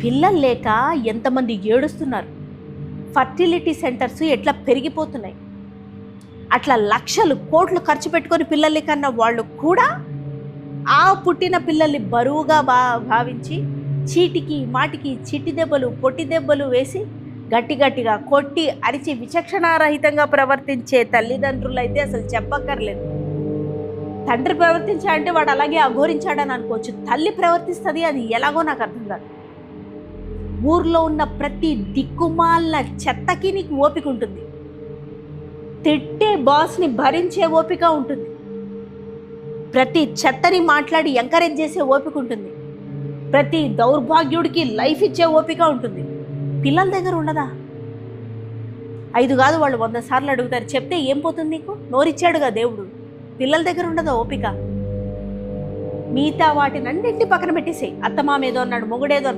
పిల్లలు లేక ఎంతమంది ఏడుస్తున్నారు. ఫర్టిలిటీ సెంటర్స్ ఎట్లా పెరిగిపోతున్నాయి. అట్లా లక్షలు కోట్లు ఖర్చు పెట్టుకొని పిల్లల్ని కన్నా వాళ్ళు కూడా ఆ పుట్టిన పిల్లల్ని బరువుగా భావించి చీటికి మాటికి చిట్టి దెబ్బలు పొట్టి దెబ్బలు వేసి గట్టిగా కొట్టి అరిచి విచక్షణారహితంగా ప్రవర్తించే తల్లిదండ్రులు అయితే అసలు చెప్పక్కర్లేదు. తండ్రి ప్రవర్తించాడంటే వాడు అలాగే అఘోరించాడని అనుకోవచ్చు. తల్లి ప్రవర్తిస్తుంది, అది ఎలాగో నాకు అర్థం కాదు. ఊర్లో ఉన్న ప్రతి దిక్కుమాల చెత్తకి నీకు ఓపిక ఉంటుంది. తిట్టే బాస్ని భరించే ఓపిక ఉంటుంది. ప్రతి చెత్తని మాట్లాడి ఎంకరేజ్ చేసే ఓపిక ఉంటుంది. ప్రతి దౌర్భాగ్యుడికి లైఫ్ ఇచ్చే ఓపిక ఉంటుంది. పిల్లల దగ్గర ఉండదా? 5 కాదు వాళ్ళు 100 సార్లు అడుగుతారు. చెప్తే ఏం పోతుంది నీకు? నోరిచ్చాడుగా దేవుడు. పిల్లల దగ్గర ఉండదా ఓపిక? మిగతా వాటినన్నింటి పక్కన పెట్టేసేయి. అత్తమామేదో అన్నాడు, మొగుడేదో